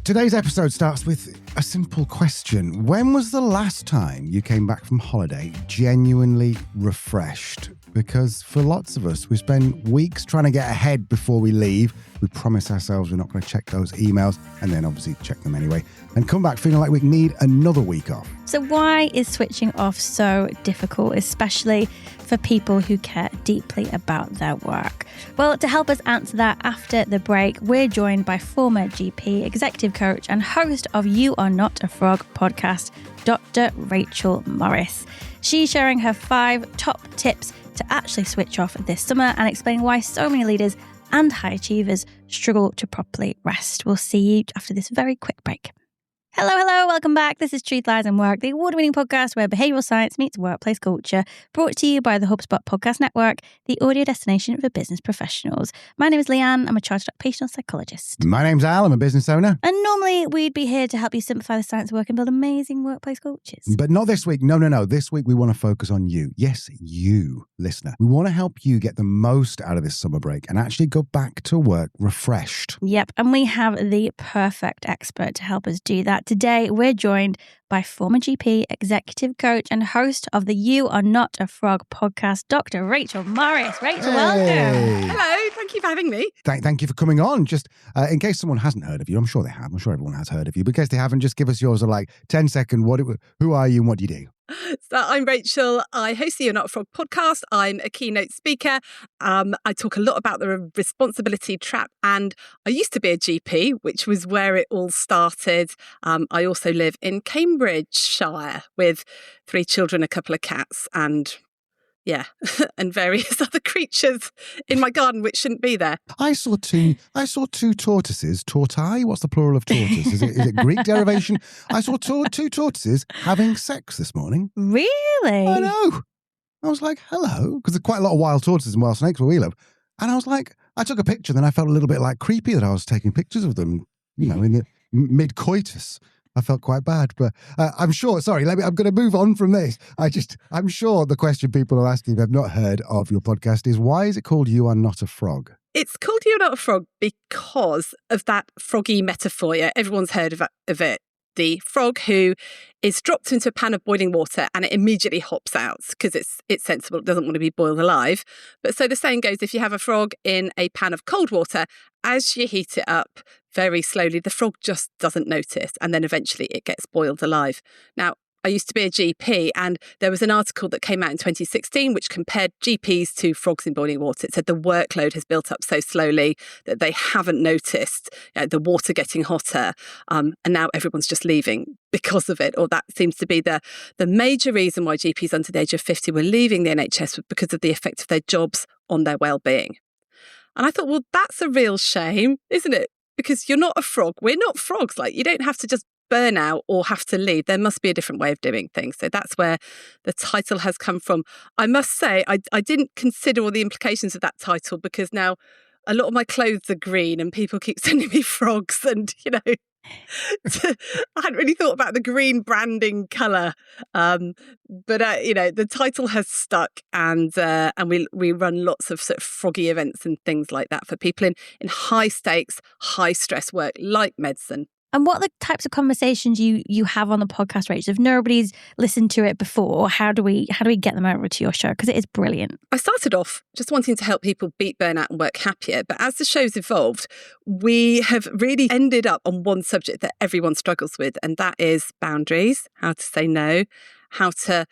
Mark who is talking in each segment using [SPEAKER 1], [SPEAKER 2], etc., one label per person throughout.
[SPEAKER 1] Today's episode starts with a simple question. When was the last time you came back from holiday genuinely refreshed? Because for lots of us, we spend weeks trying to get ahead before we leave. We promise ourselves we're not going to check those emails and then obviously check them anyway and come back feeling like we need another week off.
[SPEAKER 2] So why is switching off so difficult, especially for people who care deeply about their work? Well, to help us answer that after the break, we're joined by former GP, executive coach and host of You Are Not a Frog podcast, Dr. Rachel Morris. She's sharing her 5 top tips to actually switch off this summer and explain why so many leaders and high achievers struggle to properly rest. We'll see you after this very quick break. Hello, welcome back. This is Truth, Lies and Work, the award-winning podcast where behavioural science meets workplace culture, brought to you by the HubSpot Podcast Network, the audio destination for business professionals. My name is Leanne. I'm a chartered occupational psychologist.
[SPEAKER 1] My name's Al. I'm a business owner.
[SPEAKER 2] And normally we'd be here to help you simplify the science of work and build amazing workplace cultures.
[SPEAKER 1] But not this week. No. This week we want to focus on you. Yes, you, listener. We want to help you get the most out of this summer break and actually go back to work refreshed.
[SPEAKER 2] Yep, and we have the perfect expert to help us do that. Today, we're joined by former GP, executive coach, and host of the You Are Not a Frog podcast, Dr. Rachel Morris. Rachel, welcome.
[SPEAKER 3] Hello, thank you for having me.
[SPEAKER 1] Thank you for coming on. Just in case someone hasn't heard of you, I'm sure they have. I'm sure everyone has heard of you. But in case they haven't, just give us yours of like 10-second. Who are you and what do you do?
[SPEAKER 3] So I'm Rachel. I host the You're Not a Frog podcast. I'm a keynote speaker. I talk a lot about the responsibility trap, and I used to be a GP, which was where it all started. I also live in Cambridgeshire with 3 children, a couple of cats, and and various other creatures in my garden which shouldn't be there.
[SPEAKER 1] I saw two tortoises. Tortai? What's the plural of tortoise? Is it Greek derivation? I saw two tortoises having sex this morning.
[SPEAKER 2] Really?
[SPEAKER 1] I know. I was like, hello. Because there's quite a lot of wild tortoises and wild snakes where we live. And I was like, I took a picture, then I felt a little bit like creepy that I was taking pictures of them, in the mid-coitus. I felt quite bad, but I'm sure, I'm going to move on from this. I'm sure the question people are asking if they've not heard of your podcast is, why is it called You Are Not a Frog?
[SPEAKER 3] It's called You're Not a Frog because of that froggy metaphor. Yeah, everyone's heard of it. The frog who is dropped into a pan of boiling water and it immediately hops out because it's sensible. It doesn't want to be boiled alive. But so the saying goes, if you have a frog in a pan of cold water, as you heat it up very slowly, the frog just doesn't notice. And then eventually it gets boiled alive. Now, I used to be a GP, and there was an article that came out in 2016 which compared GPs to frogs in boiling water. It said the workload has built up so slowly that they haven't noticed the water getting hotter, and now everyone's just leaving because of it. Or that seems to be the major reason why GPs under the age of 50 were leaving the NHS, because of the effect of their jobs on their well-being. And I thought, well, that's a real shame, isn't it? Because you're not a frog. We're not frogs. Like, you don't have to just burn out or have to leave. There must be a different way of doing things. So that's where the title has come from. I must say, I didn't consider all the implications of that title, because now a lot of my clothes are green and people keep sending me frogs, and, I hadn't really thought about the green branding colour. But the title has stuck, and we run lots of sort of froggy events and things like that for people in high stakes, high stress work like medicine.
[SPEAKER 2] And what are the types of conversations you have on the podcast, Rachel? If nobody's listened to it before, how do we get them over to your show? Because it is brilliant.
[SPEAKER 3] I started off just wanting to help people beat burnout and work happier. But as the show's evolved, we have really ended up on one subject that everyone struggles with, and that is boundaries, how to say no, how to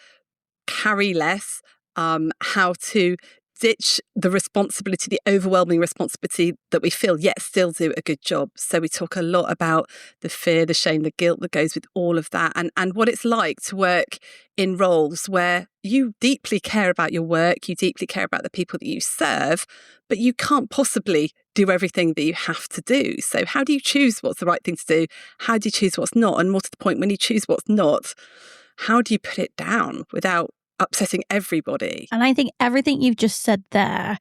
[SPEAKER 3] carry less, how to ditch the responsibility, the overwhelming responsibility that we feel, yet still do a good job. So we talk a lot about the fear, the shame, the guilt that goes with all of that, and what it's like to work in roles where you deeply care about your work, you deeply care about the people that you serve, but you can't possibly do everything that you have to do. So how do you choose what's the right thing to do? How do you choose what's not? And more to the point, when you choose what's not, how do you put it down without upsetting everybody?
[SPEAKER 2] And I think everything you've just said there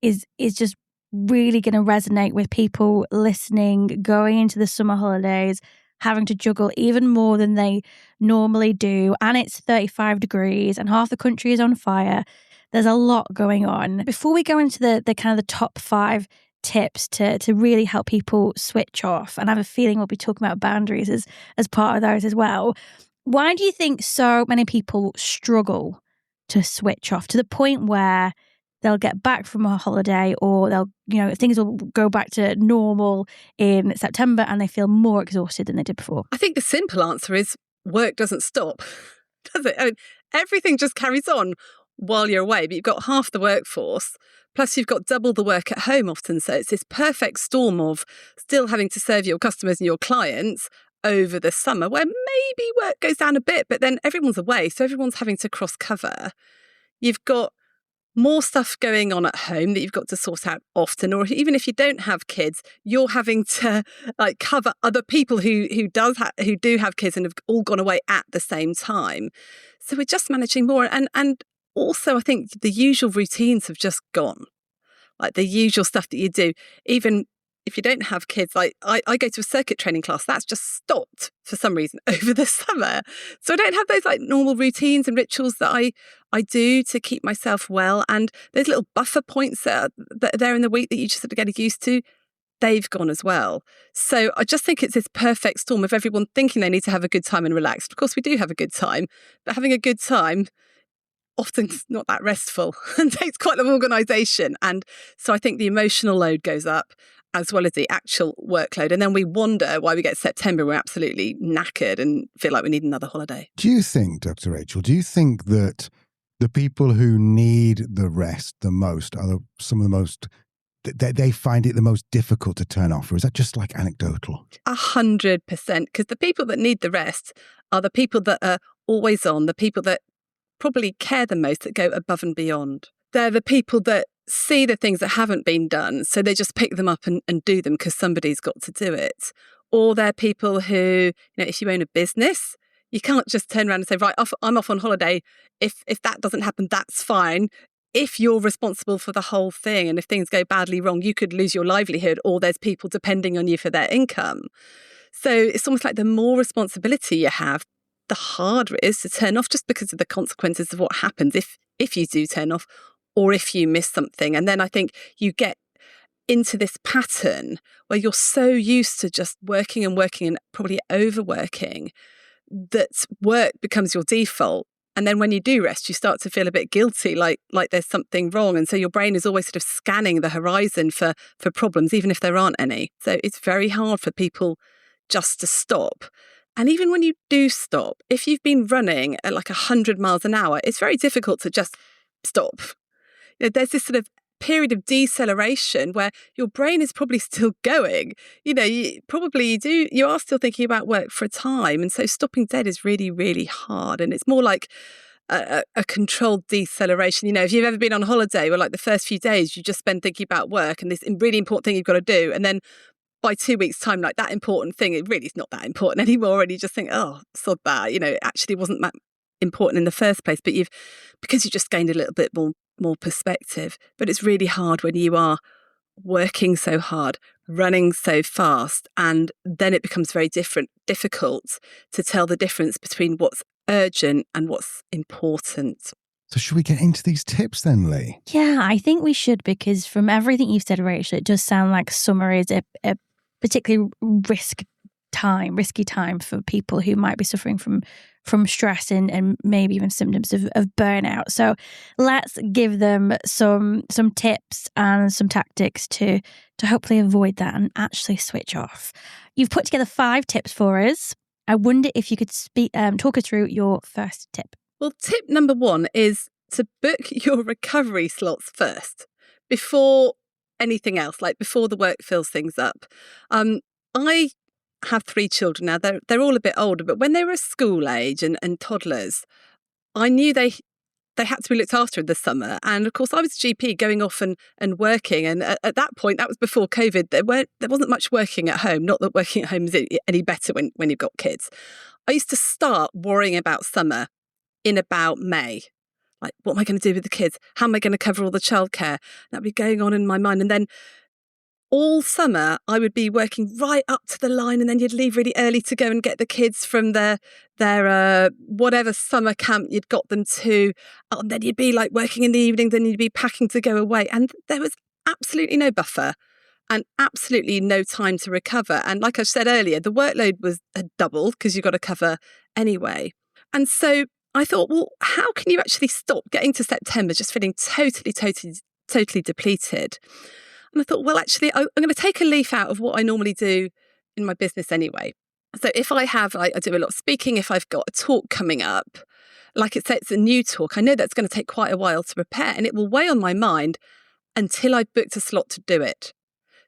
[SPEAKER 2] is just really going to resonate with people listening, going into the summer holidays, having to juggle even more than they normally do. And it's 35 degrees and half the country is on fire. There's a lot going on. Before we go into the kind of the top 5 tips to really help people switch off. And I have a feeling we'll be talking about boundaries as part of those as well. Why do you think so many people struggle to switch off to the point where they'll get back from a holiday, or things will go back to normal in September and they feel more exhausted than they did before?
[SPEAKER 3] I think the simple answer is work doesn't stop, does it? I mean, everything just carries on while you're away, but you've got half the workforce, plus you've got double the work at home often. So it's this perfect storm of still having to serve your customers and your clients over the summer, where maybe work goes down a bit, but then everyone's away, so everyone's having to cross cover. You've got more stuff going on at home that you've got to sort out often, or even if you don't have kids, you're having to cover other people who do have kids and have all gone away at the same time. So we're just managing more, and also I think the usual routines have just gone, like the usual stuff that you do, even if you don't have kids. Like I go to a circuit training class, that's just stopped for some reason over the summer. So I don't have those normal routines and rituals that I do to keep myself well. And those little buffer points that are there in the week that you just sort of get used to, they've gone as well. So I just think it's this perfect storm of everyone thinking they need to have a good time and relax. Of course, we do have a good time, but having a good time often not that restful and takes quite a lot of organisation. And so I think the emotional load goes up as well as the actual workload. And then we wonder why we get September, we're absolutely knackered and feel like we need another holiday.
[SPEAKER 1] Do you think, Dr. Rachel, that the people who need the rest the most are some of the most, they find it the most difficult to turn off? Or is that just anecdotal?
[SPEAKER 3] 100%. Because the people that need the rest are the people that are always on, the people that probably care the most, that go above and beyond. They're the people that see the things that haven't been done, so they just pick them up and do them because somebody's got to do it. Or they're people who, if you own a business, you can't just turn around and say, right, I'm off on holiday. If that doesn't happen, that's fine. If you're responsible for the whole thing, and if things go badly wrong, you could lose your livelihood, or there's people depending on you for their income. So it's almost like the more responsibility you have, the harder it is to turn off, just because of the consequences of what happens if you do turn off, or if you miss something. And then I think you get into this pattern where you're so used to just working and probably overworking, that work becomes your default. And then when you do rest, you start to feel a bit guilty, like there's something wrong. And so your brain is always sort of scanning the horizon for problems, even if there aren't any. So it's very hard for people just to stop. And even when you do stop, if you've been running at 100 miles an hour, it's very difficult to just stop. There's this sort of period of deceleration where your brain is probably still going. You are still thinking about work for a time. And so stopping dead is really, really hard. And it's more like a controlled deceleration. If you've ever been on holiday where the first few days you just spend thinking about work and this really important thing you've got to do. And then by 2 weeks' time, that important thing, it really is not that important anymore. And you just think, oh, sod that. It actually wasn't that important in the first place, but because you just gained a little bit more perspective. But it's really hard when you are working so hard, running so fast, and then it becomes very difficult to tell the difference between what's urgent and what's important.
[SPEAKER 1] So should we get into these tips then, Lee?
[SPEAKER 2] Yeah, I think we should, because from everything you've said, Rachel, it does sound like summer is a particularly risky time for people who might be suffering from stress and maybe even symptoms of burnout. So let's give them some tips and some tactics to hopefully avoid that and actually switch off. You've put together 5 tips for us. I wonder if you could talk us through your first tip.
[SPEAKER 3] Well, tip number 1 is to book your recovery slots first, before anything else, before the work fills things up. I have 3 children now. They're all a bit older, but when they were school age and toddlers, I knew they had to be looked after in the summer. And of course, I was a GP going off and working. And at that point, that was before COVID, there wasn't much working at home. Not that working at home is any better when you've got kids. I used to start worrying about summer in about May. What am I going to do with the kids? How am I going to cover all the childcare? That would be going on in my mind. And then all summer, I would be working right up to the line, and then you'd leave really early to go and get the kids from their whatever summer camp you'd got them to. And then you'd be working in the evening, then you'd be packing to go away. And there was absolutely no buffer and absolutely no time to recover. And like I said earlier, the workload was doubled because you've got to cover anyway. And so I thought, well, how can you actually stop getting to September just feeling totally depleted? And I thought, well, actually, I'm going to take a leaf out of what I normally do in my business anyway. So if I do a lot of speaking, if I've got a talk coming up, like it's a new talk, I know that's going to take quite a while to prepare, and it will weigh on my mind until I've booked a slot to do it.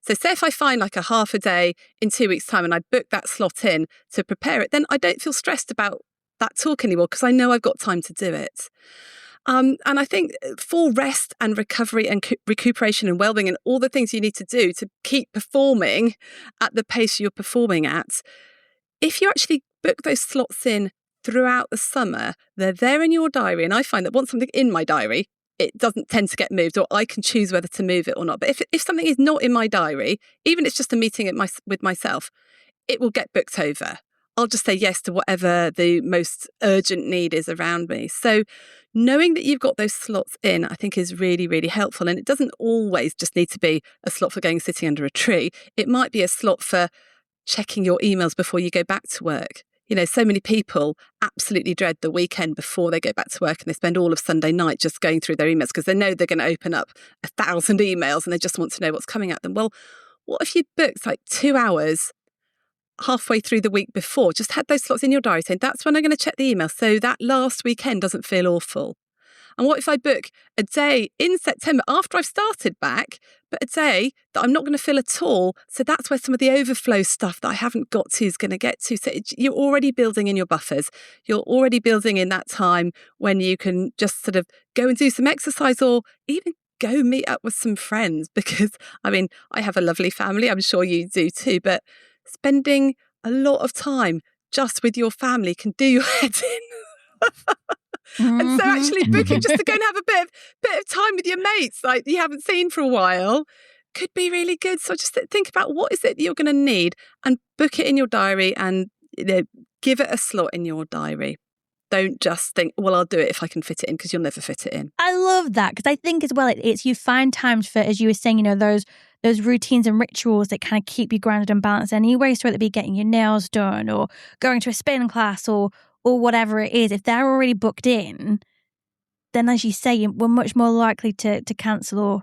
[SPEAKER 3] So say if I find like a half a day in 2 weeks' time and I book that slot in to prepare it, then I don't feel stressed about that talk anymore because I know I've got time to do it. And I think for rest and recovery and recuperation and wellbeing and all the things you need to do to keep performing at the pace you're performing at, if you actually book those slots in throughout the summer, they're there in your diary. And I find that once something's in my diary, it doesn't tend to get moved, or I can choose whether to move it or not. But if something is not in my diary, even if it's just a meeting with myself, it will get booked over. I'll just say yes to whatever the most urgent need is around me. So knowing that you've got those slots in, I think is really, really helpful. And it doesn't always just need to be a slot for going sitting under a tree. It might be a slot for checking your emails before you go back to work. You know, so many people absolutely dread the weekend before they go back to work, and they spend all of Sunday night just going through their emails because they know they're going to open up 1,000 emails and they just want to know what's coming at them. Well, what if you booked like 2 hours halfway through the week before, just had those slots in your diary saying that's when I'm going to check the email, so that last weekend doesn't feel awful? And what if I book a day in September after I've started back, but a day that I'm not going to fill at all? So that's where some of the overflow stuff that I haven't got to is going to get to. So you're already building in your buffers. You're already building in that time when you can just sort of go and do some exercise, or even go meet up with some friends. Because, I mean, I have a lovely family. I'm sure you do too. But spending a lot of time just with your family can do your head in. And so actually booking just to go and have a bit of time with your mates like you haven't seen for a while could be really good. So just think about what is it that you're going to need and book it in your diary, and give it a slot in your diary. Don't just think, well, I'll do it if I can fit it in, because you'll never fit it in.
[SPEAKER 2] I love that, because I think as well, it's you find times for, as you were saying, those routines and rituals that kind of keep you grounded and balanced anyway. So whether it be getting your nails done or going to a spin class or whatever it is, if they're already booked in, then as you say, we're much more likely to cancel or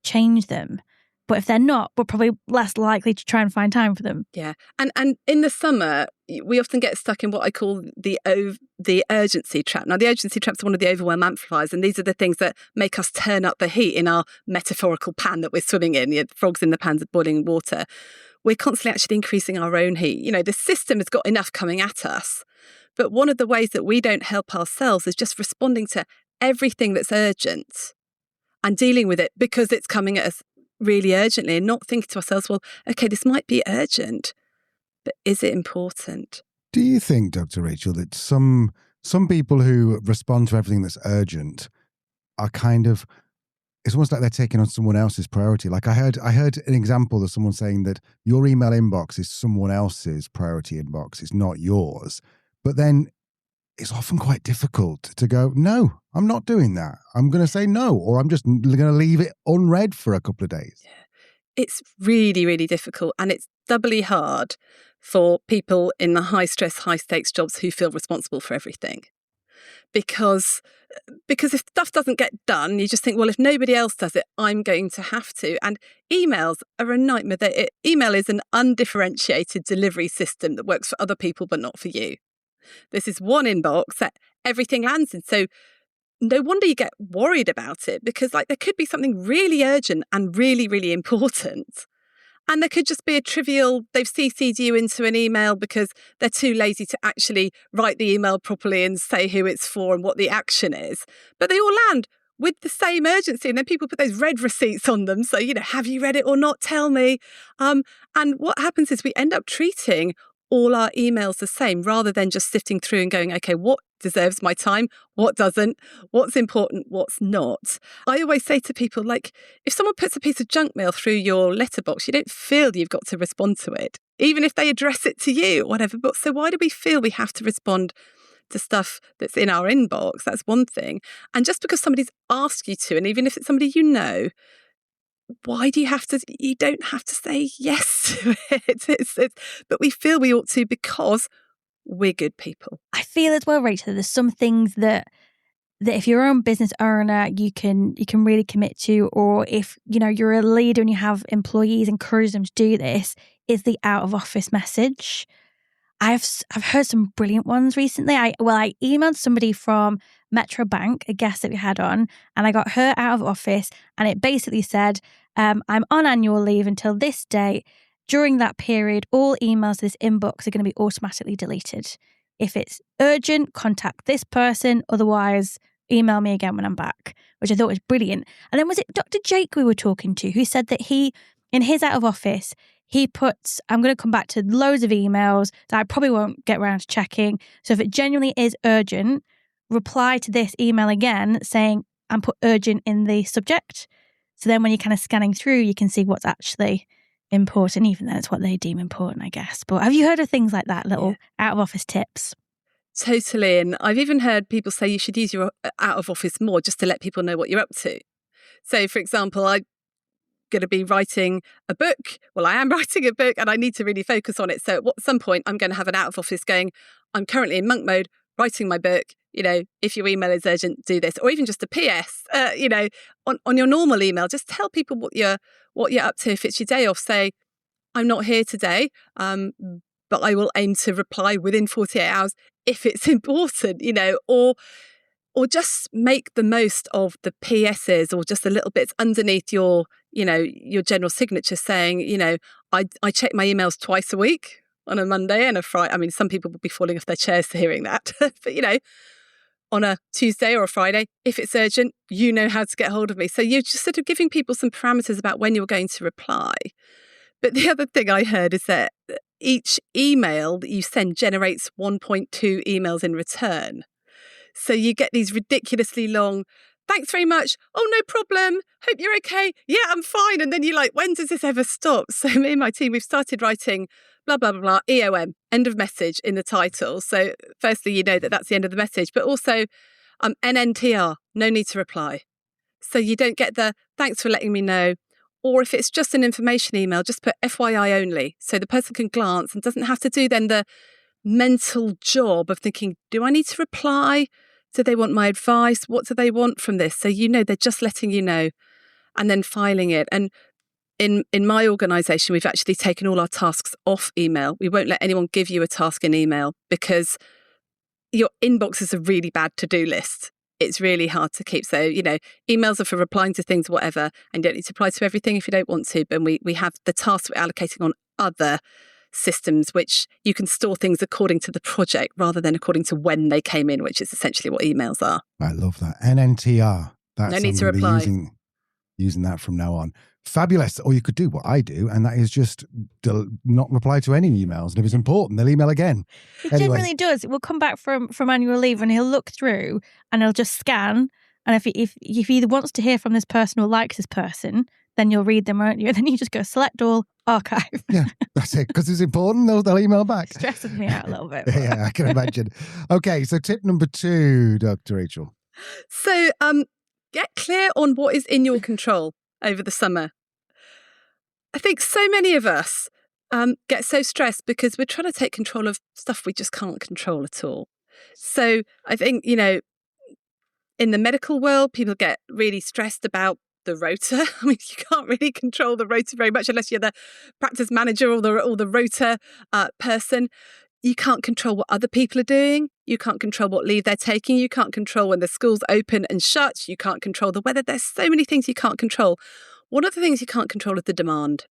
[SPEAKER 2] change them. But if they're not, we're probably less likely to try and find time for them.
[SPEAKER 3] Yeah. And in the summer, we often get stuck in what I call the urgency trap. Now, the urgency trap is one of the overwhelm amplifiers, and these are the things that make us turn up the heat in our metaphorical pan that we're swimming in, the frogs in the pans of boiling water. We're constantly actually increasing our own heat. The system has got enough coming at us. But one of the ways that we don't help ourselves is just responding to everything that's urgent and dealing with it because it's coming at us really urgently, and not thinking to ourselves, well, okay, this might be urgent, but is it important?
[SPEAKER 1] Do you think, Dr. Rachel, that some people who respond to everything that's urgent are kind of, it's almost like they're taking on someone else's priority? Like I heard an example of someone saying that your email inbox is someone else's priority inbox. It's not yours. But then it's often quite difficult to go, no, I'm not doing that. I'm going to say no, or I'm just going to leave it unread for a couple of days.
[SPEAKER 3] Yeah. It's really, really difficult. And it's doubly hard for people in the high stress, high stakes jobs who feel responsible for everything. Because if stuff doesn't get done, you just think, well, if nobody else does it, I'm going to have to. And emails are a nightmare. Email is an undifferentiated delivery system that works for other people, but not for you. This is one inbox that everything lands in. So no wonder you get worried about it, because there could be something really urgent and really, really important. And there could just be a trivial, they've CC'd you into an email because they're too lazy to actually write the email properly and say who it's for and what the action is. But they all land with the same urgency. And then people put those red receipts on them. So, have you read it or not? Tell me. And what happens is we end up treating all our emails the same, rather than just sifting through and going, okay, what deserves my time? What doesn't? What's important? What's not? I always say to people, if someone puts a piece of junk mail through your letterbox, you don't feel you've got to respond to it, even if they address it to you or whatever. But so why do we feel we have to respond to stuff that's in our inbox? That's one thing. And just because somebody's asked you to, and even if it's somebody why do you have to? You don't have to say yes to it. But we feel we ought to because we're good people.
[SPEAKER 2] I feel as well, Rachel, there's some things that if you're your own business owner, you can really commit to, or if you're a leader and you have employees, encourage them to do this, is the out of office message. I've heard some brilliant ones recently. I emailed somebody from Metro Bank, a guest that we had on, and I got her out of office, and it basically said, I'm on annual leave until this date. During that period, all emails to this inbox are going to be automatically deleted. If it's urgent, contact this person. Otherwise, email me again when I'm back, which I thought was brilliant. And then was it Dr. Jake we were talking to who said that in his out of office, he puts, I'm going to come back to loads of emails that I probably won't get around to checking. So if it genuinely is urgent, reply to this email again saying, and put urgent in the subject. So then when you're kind of scanning through, you can see what's actually important, even though it's what they deem important, I guess. But have you heard of things like that, little out of office tips?
[SPEAKER 3] Totally. And I've even heard people say you should use your out of office more just to let people know what you're up to. So, for example, I'm going to be writing a book. Well, I am writing a book and I need to really focus on it. So at some point, I'm going to have an out of office going, I'm currently in monk mode, writing my book. If your email is urgent, do this. Or even just a PS, on your normal email, just tell people what you're up to. If it's your day off, say, I'm not here today, but I will aim to reply within 48 hours if it's important, or just make the most of the PSs or just the little bits underneath your general signature saying, I check my emails twice a week on a Monday and a Friday. I mean, some people will be falling off their chairs to hearing that, but on a Tuesday or a Friday, if it's urgent, you know how to get hold of me. So you're just sort of giving people some parameters about when you're going to reply. But the other thing I heard is that each email that you send generates 1.2 emails in return. So you get these ridiculously long, thanks very much. Oh, no problem. Hope you're okay. Yeah, I'm fine. And then you're like, when does this ever stop? So me and my team, we've started writing blah, blah, blah, blah, EOM, end of message in the title. So firstly, that's the end of the message, but also NNTR, no need to reply. So you don't get the thanks for letting me know. Or if it's just an information email, just put FYI only. So the person can glance and doesn't have to do then the mental job of thinking, do I need to reply? Do they want my advice? What do they want from this? So they're just letting you know and then filing it. And in my organisation, we've actually taken all our tasks off email. We won't let anyone give you a task in email because your inbox is a really bad to-do list. It's really hard to keep. So, emails are for replying to things, whatever, and you don't need to reply to everything if you don't want to. But we have the tasks we're allocating on other systems, which you can store things according to the project rather than according to when they came in, which is essentially what emails are.
[SPEAKER 1] I love that. NNTR.
[SPEAKER 3] No need to reply.
[SPEAKER 1] Using that from now on. Fabulous. Or you could do what I do, and that is just not reply to any emails. And if it's important, they'll email again.
[SPEAKER 2] It generally does. It will come back from annual leave and he'll look through and he'll just scan. And if he either wants to hear from this person or likes this person, then you'll read them, won't you? And then you just go select all, archive.
[SPEAKER 1] Yeah, that's it. Because it's important, they'll email back.
[SPEAKER 2] Stresses me out a little bit.
[SPEAKER 1] Yeah, I can imagine. Okay, so tip number 2, Dr. Rachel.
[SPEAKER 3] So get clear on what is in your control over the summer. I think so many of us get so stressed because we're trying to take control of stuff we just can't control at all. So I think, in the medical world, people get really stressed about the rota. I mean, you can't really control the rota very much unless you're the practice manager or the rota person. You can't control what other people are doing. You can't control what leave they're taking. You can't control when the school's open and shut. You can't control the weather. There's so many things you can't control. One of the things you can't control is the demand.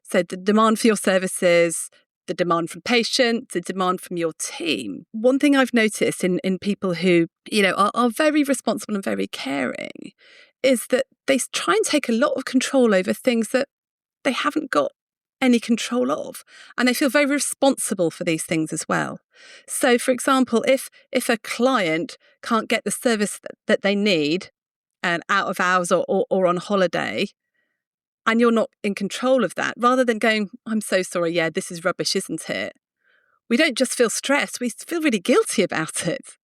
[SPEAKER 3] So the demand for your services, the demand from patients, the demand from your team. One thing I've noticed in people who, are very responsible and very caring is that they try and take a lot of control over things that they haven't got any control of. And they feel very responsible for these things as well. So, for example, if a client can't get the service that they need and out of hours or on holiday, and you're not in control of that, rather than going, I'm so sorry, yeah, this is rubbish, isn't it? We don't just feel stressed, we feel really guilty about it.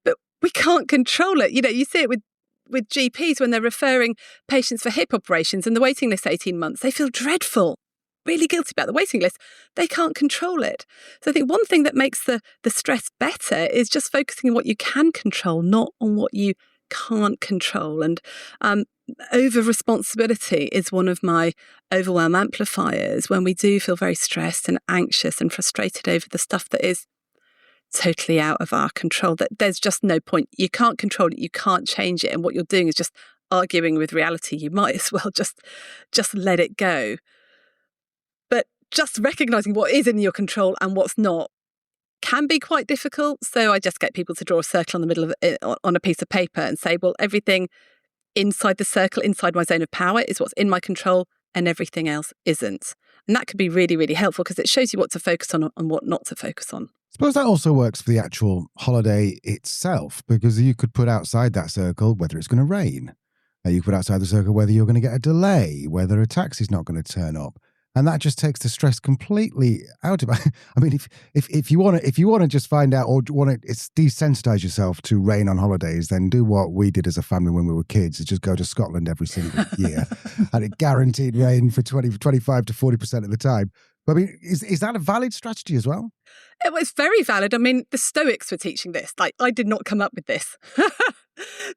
[SPEAKER 3] But we can't control it. You see it with with GPs when they're referring patients for hip operations and the waiting list 18 months. They feel dreadful, really guilty about the waiting list. They can't control it. So I think one thing that makes the stress better is just focusing on what you can control, not on what you can't control. And over responsibility is one of my overwhelm amplifiers when we do feel very stressed and anxious and frustrated over the stuff that is totally out of our control, that there's just no point. You can't control it. You can't change it. And what you're doing is just arguing with reality. You might as well just let it go. But just recognizing what is in your control and what's not can be quite difficult. So I just get people to draw a circle on the middle of it on a piece of paper and say, well, everything inside the circle, inside my zone of power, is what's in my control, and everything else isn't. And that could be really, really helpful because it shows you what to focus on and what not to focus on.
[SPEAKER 1] I suppose that also works for the actual holiday itself, because you could put outside that circle whether it's going to rain. You could put outside the circle whether you're going to get a delay, whether a taxi's not going to turn up. And that just takes the stress completely out of it. I mean, if you want to just find out or want to desensitize yourself to rain on holidays, then do what we did as a family when we were kids, is just go to Scotland every single year. And it guaranteed rain for 25 to 40% of the time. But I mean, is that a valid strategy as well?
[SPEAKER 3] It was very valid. I mean, the Stoics were teaching this. Like, I did not come up with this.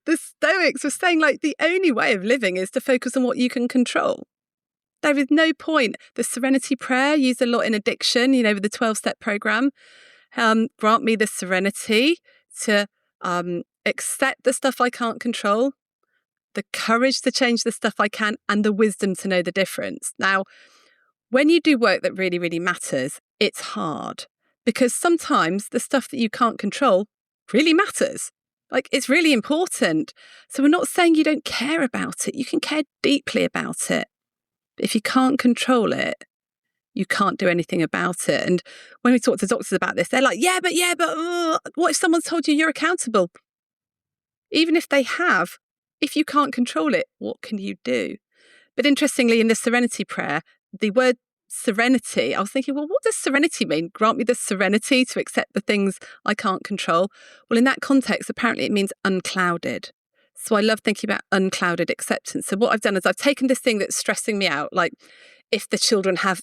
[SPEAKER 3] The Stoics were saying, like, the only way of living is to focus on what you can control. There is no point. The serenity prayer, used a lot in addiction, with the 12-step program. Grant me the serenity to accept the stuff I can't control, the courage to change the stuff I can, and the wisdom to know the difference. Now, when you do work that really, really matters, it's hard because sometimes the stuff that you can't control really matters. Like, it's really important. So we're not saying you don't care about it. You can care deeply about it. But if you can't control it, you can't do anything about it. And when we talk to doctors about this, they're like, yeah, but what if someone's told you you're accountable? Even if they have, if you can't control it, what can you do? But interestingly, in the serenity prayer, the word serenity, I was thinking, well, what does serenity mean? Grant me the serenity to accept the things I can't control. Well, in that context, apparently it means unclouded. So I love thinking about unclouded acceptance. So what I've done is I've taken this thing that's stressing me out, like if the children have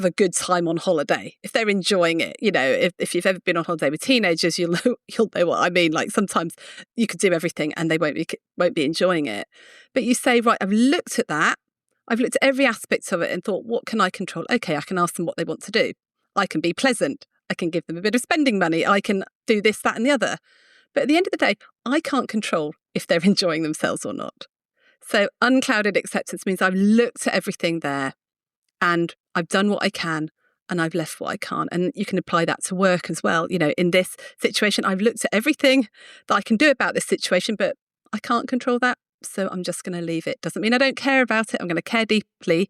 [SPEAKER 3] a good time on holiday, if they're enjoying it, if you've ever been on holiday with teenagers, you'll know what I mean. Like, sometimes you could do everything and they won't be enjoying it. But you say, right, I've looked at that. I've looked at every aspect of it and thought, what can I control? Okay, I can ask them what they want to do. I can be pleasant. I can give them a bit of spending money. I can do this, that, and the other. But at the end of the day, I can't control if they're enjoying themselves or not. So unclouded acceptance means I've looked at everything there and I've done what I can and I've left what I can't. And you can apply that to work as well. In this situation, I've looked at everything that I can do about this situation, but I can't control that. So I'm just going to leave it. Doesn't mean I don't care about it. I'm going to care deeply,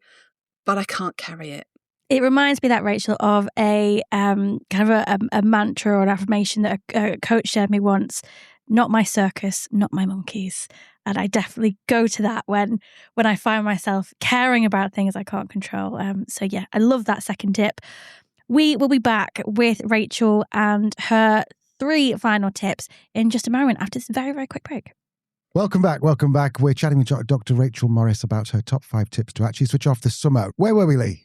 [SPEAKER 3] but I can't carry it.
[SPEAKER 2] It reminds me, that, Rachel, of a kind of a mantra or an affirmation that a coach shared me once. Not my circus, not my monkeys. And I definitely go to that when I find myself caring about things I can't control. So yeah, I love that second tip. We will be back with Rachel and her 3 final tips in just a moment after this very, very quick break.
[SPEAKER 1] Welcome back. We're chatting with Dr. Rachel Morris about her top 5 tips to actually switch off the summer. Where were we, Lee?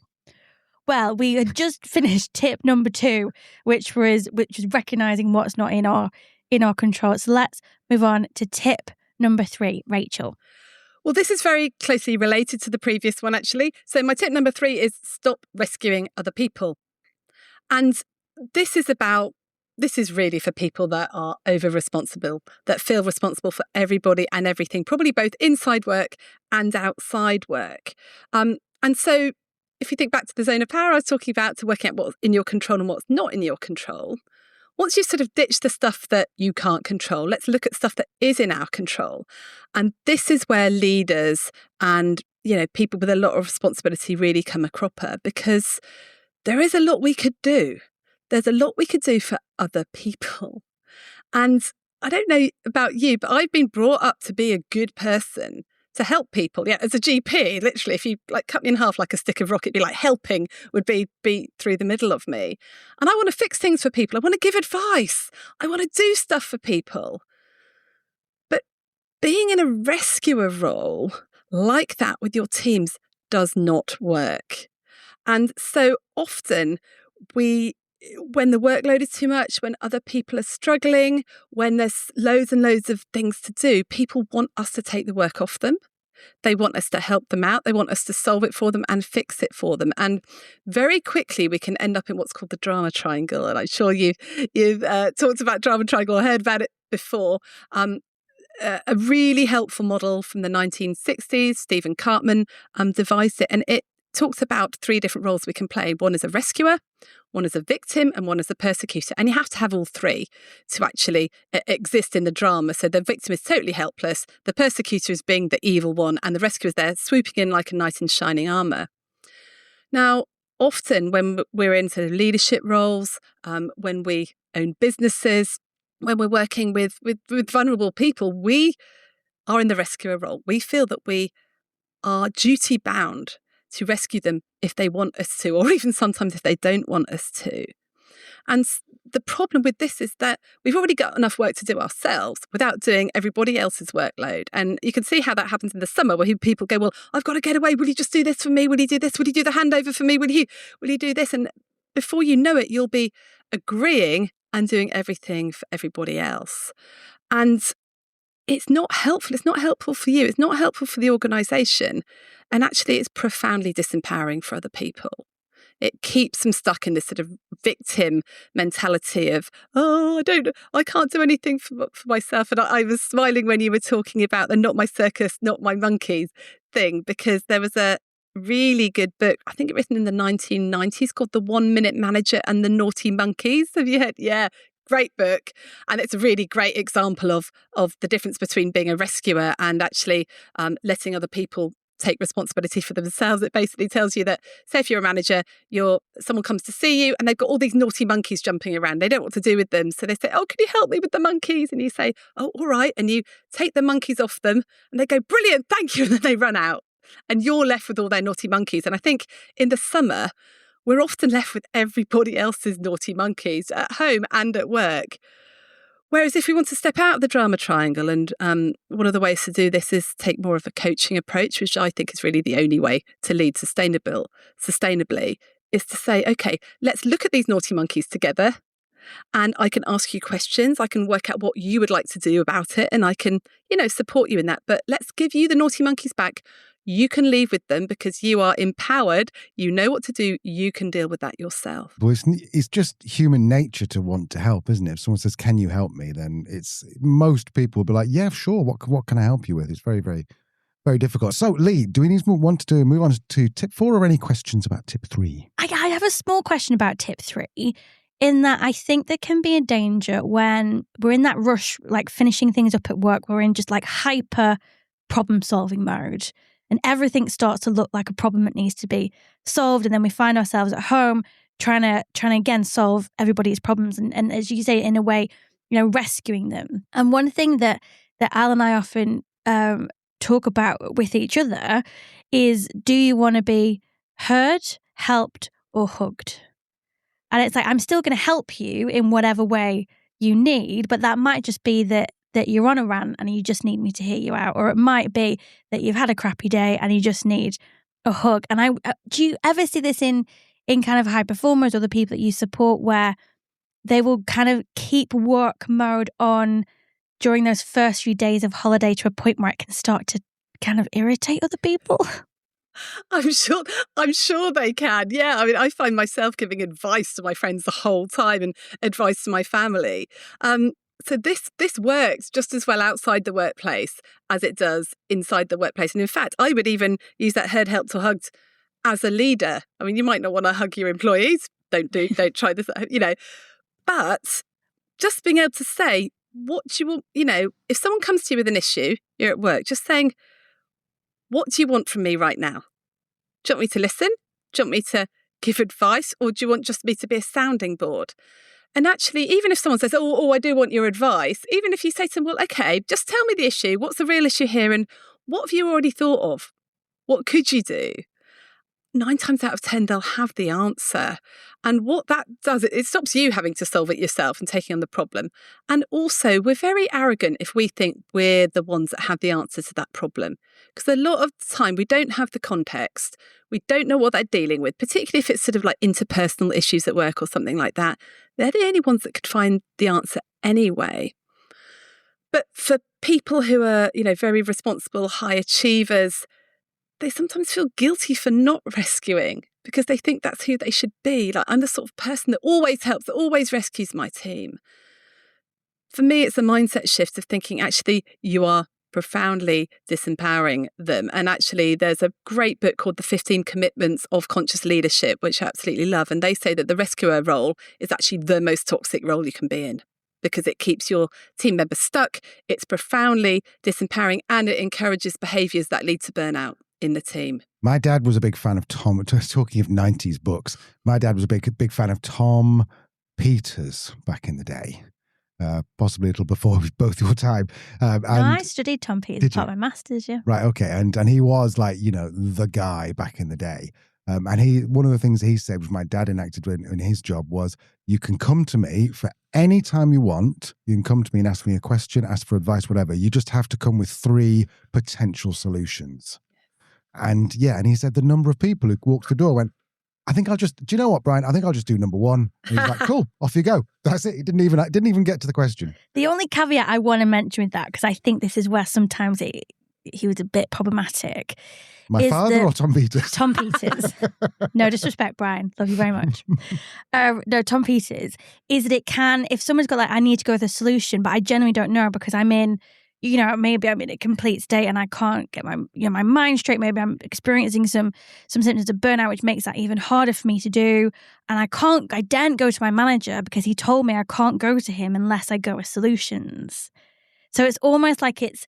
[SPEAKER 2] Well, we had just finished tip number 2, which was recognizing what's not in our control. So let's move on to tip number 3, Rachel.
[SPEAKER 3] Well, this is very closely related to the previous one, actually. So my tip number 3 is stop rescuing other people. And this is really for people that are over-responsible, that feel responsible for everybody and everything, probably both inside work and outside work. And so if you think back to the zone of power I was talking about, to working out what's in your control and what's not in your control, once you sort of ditch the stuff that you can't control, let's look at stuff that is in our control. And this is where leaders and, people with a lot of responsibility really come a cropper, because there is a lot we could do. There's a lot we could do for other people. And I don't know about you, but I've been brought up to be a good person, to help people. Yeah, as a GP, literally, if you cut me in half like a stick of rock, it'd be like helping would be through the middle of me. And I want to fix things for people. I want to give advice. I want to do stuff for people. But being in a rescuer role like that with your teams does not work. And so often when the workload is too much, when other people are struggling, when there's loads and loads of things to do, people want us to take the work off them. They want us to help them out. They want us to solve it for them and fix it for them. And very quickly, we can end up in what's called the drama triangle. And I'm sure you've talked about drama triangle, heard about it before. A really helpful model from the 1960s, Stephen Cartman devised it. And it talks about 3 different roles we can play. One is a rescuer, one is a victim, and one is a persecutor. And you have to have all 3 to actually exist in the drama. So the victim is totally helpless, the persecutor is being the evil one, and the rescuer is there swooping in like a knight in shining armour. Now, often when we're in sort of leadership roles, when we own businesses, when we're working with vulnerable people, we are in the rescuer role. We feel that we are duty bound to rescue them if they want us to, or even sometimes if they don't want us to. And the problem with this is that we've already got enough work to do ourselves without doing everybody else's workload. And you can see how that happens in the summer, where people go, well, I've got to get away. Will you just do this for me? Will you do this? Will you do the handover for me? Will you do this? And before you know it, you'll be agreeing and doing everything for everybody else. And it's not helpful. It's not helpful for you. It's not helpful for the organisation. And actually, it's profoundly disempowering for other people. It keeps them stuck in this sort of victim mentality of, oh, I can't do anything for myself. And I was smiling when you were talking about the not my circus, not my monkeys thing, because there was a really good book, I think it written in the 1990s, called The 1 Minute Manager and the Naughty Monkeys. Have you heard? Yeah. Great book. And it's a really great example of the difference between being a rescuer and actually letting other people take responsibility for themselves. It basically tells you that, say if you're a manager, someone comes to see you and they've got all these naughty monkeys jumping around. They don't know what to do with them. So they say, oh, can you help me with the monkeys? And you say, oh, all right. And you take the monkeys off them and they go, brilliant, thank you. And then they run out and you're left with all their naughty monkeys. And I think in the summer, we're often left with everybody else's naughty monkeys at home and at work. Whereas if we want to step out of the drama triangle, and one of the ways to do this is take more of a coaching approach, which I think is really the only way to lead sustainably, is to say, okay, let's look at these naughty monkeys together. And I can ask you questions. I can work out what you would like to do about it. And I can, support you in that. But let's give you the naughty monkeys back. You can leave with them because you are empowered. You know what to do. You can deal with that yourself.
[SPEAKER 1] Well, it's just human nature to want to help, isn't it? If someone says, can you help me? Then most people will be like, yeah, sure. What can I help you with? It's very, very, very difficult. So, Lee, do we want to move on to tip 4 or any questions about tip 3? I
[SPEAKER 2] have a small question about tip 3. In that I think there can be a danger when we're in that rush, like finishing things up at work, we're in just like hyper problem-solving mode. And everything starts to look like a problem that needs to be solved. And then we find ourselves at home trying to again solve everybody's problems. And as you say, in a way, rescuing them. And one thing that Al and I often talk about with each other is, do you want to be heard, helped, or hugged? And it's like, I'm still going to help you in whatever way you need, but that might just be that you're on a rant and you just need me to hear you out. Or it might be that you've had a crappy day and you just need a hug. And do you ever see this in kind of high performers or the people that you support, where they will kind of keep work mode on during those first few days of holiday to a point where it can start to kind of irritate other people?
[SPEAKER 3] I'm sure they can. Yeah. I mean, I find myself giving advice to my friends the whole time and advice to my family. So this works just as well outside the workplace as it does inside the workplace. And in fact, I would even use that heard, helped, or hugged as a leader. I mean, you might not want to hug your employees. Don't try this, But just being able to say, what do you want, if someone comes to you with an issue, you're at work, just saying, what do you want from me right now? Do you want me to listen? Do you want me to give advice? Or do you want just me to be a sounding board? And actually, even if someone says, oh, I do want your advice, even if you say to them, well, okay, just tell me the issue. What's the real issue here? And what have you already thought of? What could you do? 9 times out of 10, they'll have the answer. And what that does, it stops you having to solve it yourself and taking on the problem. And also, we're very arrogant if we think we're the ones that have the answer to that problem. Because a lot of the time, we don't have the context. We don't know what they're dealing with, particularly if it's sort of like interpersonal issues at work or something like that. They're the only ones that could find the answer anyway. But for people who are, very responsible, high achievers, they sometimes feel guilty for not rescuing because they think that's who they should be. Like, I'm the sort of person that always helps, that always rescues my team. For me, it's a mindset shift of thinking, actually, you are profoundly disempowering them. And actually, there's a great book called The 15 Commitments of Conscious Leadership, which I absolutely love. And they say that the rescuer role is actually the most toxic role you can be in, because it keeps your team members stuck, it's profoundly disempowering, and it encourages behaviours that lead to burnout in the team.
[SPEAKER 1] My dad was a big fan of Tom. Talking of 90s books, my dad was a big fan of Tom Peters back in the day. Possibly a little before both your time.
[SPEAKER 2] I studied Tom Peters as part of my master's, yeah.
[SPEAKER 1] Right, okay. And he was like, the guy back in the day. And one of the things he said, which my dad enacted in his job, was, you can come to me for any time you want. You can come to me and ask me a question, ask for advice, whatever. You just have to come with 3 potential solutions. And he said the number of people who walked the door went, do you know what, Brian? I think I'll just do number 1. And he's like, cool, off you go. That's it. He didn't even get to the question.
[SPEAKER 2] The only caveat I want to mention with that, because I think this is where sometimes he was a bit problematic.
[SPEAKER 1] My father or Tom Peters?
[SPEAKER 2] Tom Peters. No disrespect, Brian. Love you very much. No, Tom Peters is that it can, if someone's got like, I need to go with a solution, but I genuinely don't know because I'm in, maybe I'm in a complete state and I can't get my mind straight. Maybe I'm experiencing some symptoms of burnout, which makes that even harder for me to do. And I daren't go to my manager because he told me I can't go to him unless I go with solutions. So it's almost like it's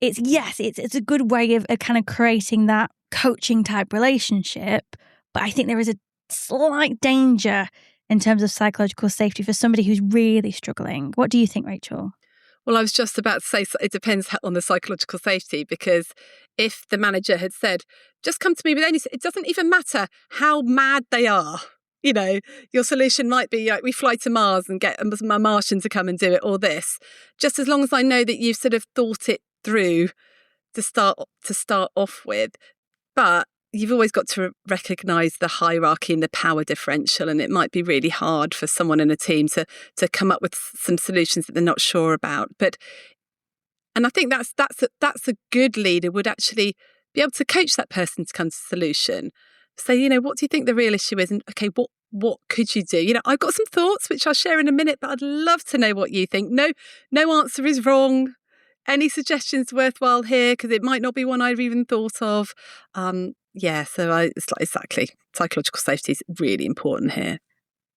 [SPEAKER 2] a good way of kind of creating that coaching type relationship. But I think there is a slight danger in terms of psychological safety for somebody who's really struggling. What do you think, Rachel?
[SPEAKER 3] Well, I was just about to say it depends on the psychological safety, because if the manager had said, just come to me with it doesn't even matter how mad they are. Your solution might be we fly to Mars and get a Martian to come and do it, or this. Just as long as I know that you've sort of thought it through to start off with. But you've always got to recognise the hierarchy and the power differential, and it might be really hard for someone in a team to come up with some solutions that they're not sure about. And I think that's a good leader would actually be able to coach that person to come to a solution. Say, what do you think the real issue is? And okay, what could you do? I've got some thoughts which I'll share in a minute, but I'd love to know what you think. No answer is wrong. Any suggestions worthwhile here? Because it might not be one I've even thought of. Exactly. Psychological safety is really important here.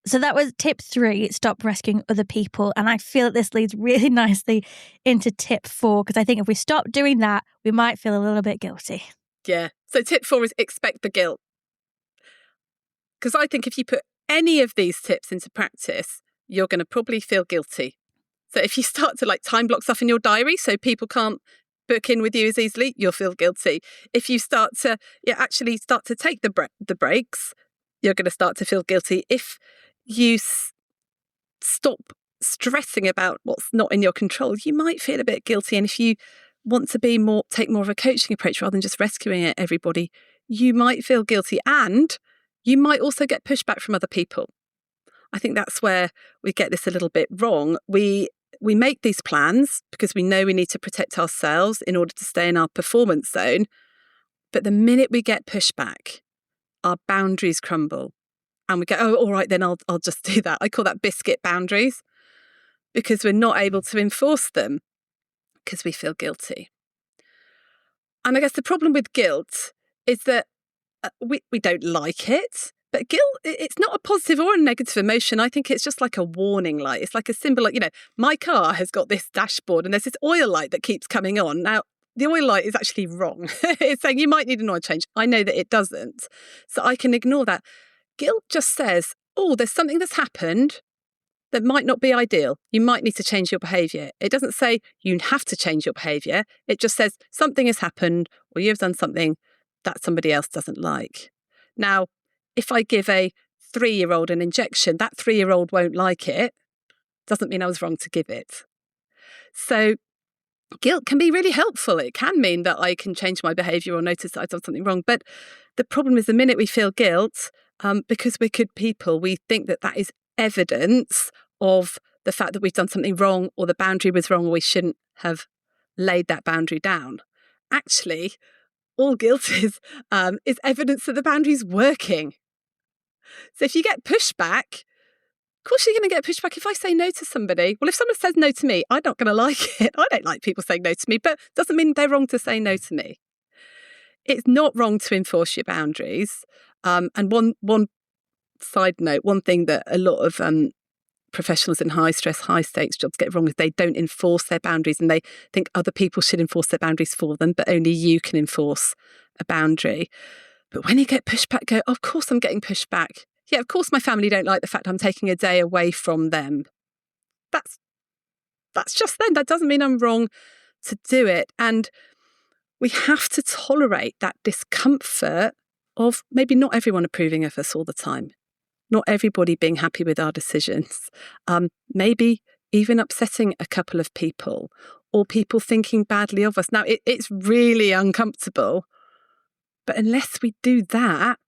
[SPEAKER 2] So that was tip 3, stop rescuing other people. And I feel that this leads really nicely into tip 4, because I think if we stop doing that, we might feel a little bit guilty.
[SPEAKER 3] Yeah. So tip 4 is expect the guilt. Because I think if you put any of these tips into practice, you're going to probably feel guilty. So if you start to time block stuff in your diary so people can't book in with you as easily, you'll feel guilty. If you start to actually take the breaks, you're going to start to feel guilty. If you stop stressing about what's not in your control, you might feel a bit guilty. And if you want to take more of a coaching approach rather than just rescuing everybody, you might feel guilty, and you might also get pushback from other people. I think that's where we get this a little bit wrong. We make these plans because we know we need to protect ourselves in order to stay in our performance zone. But the minute we get pushback, our boundaries crumble. And we go, oh, all right, then I'll just do that. I call that biscuit boundaries, because we're not able to enforce them because we feel guilty. And I guess the problem with guilt is that we don't like it. But guilt, it's not a positive or a negative emotion. I think it's just like a warning light. It's like a symbol, my car has got this dashboard and there's this oil light that keeps coming on. Now, the oil light is actually wrong. It's saying you might need an oil change. I know that it doesn't. So I can ignore that. Guilt just says, oh, there's something that's happened that might not be ideal. You might need to change your behaviour. It doesn't say you have to change your behaviour. It just says something has happened or you've done something that somebody else doesn't like. Now, if I give a 3-year-old an injection, that 3-year-old won't like it. Doesn't mean I was wrong to give it. So guilt can be really helpful. It can mean that I can change my behaviour or notice that I've done something wrong. But the problem is the minute we feel guilt, because we're good people, we think that that is evidence of the fact that we've done something wrong or the boundary was wrong or we shouldn't have laid that boundary down. Actually, all guilt is evidence that the boundary is working. So if you get pushback, of course you're going to get pushback. If I say no to somebody, well, if someone says no to me, I'm not going to like it. I don't like people saying no to me, but it doesn't mean they're wrong to say no to me. It's not wrong to enforce your boundaries. And one side note, one thing that a lot of professionals in high stress, high stakes jobs get wrong is they don't enforce their boundaries and they think other people should enforce their boundaries for them, but only you can enforce a boundary. But when you get pushback, go, oh, of course I'm getting pushback. Yeah, of course my family don't like the fact I'm taking a day away from them. That's just them. That doesn't mean I'm wrong to do it. And we have to tolerate that discomfort of maybe not everyone approving of us all the time. Not everybody being happy with our decisions. Maybe even upsetting a couple of people or people thinking badly of us. Now, it's really uncomfortable. But unless we do that,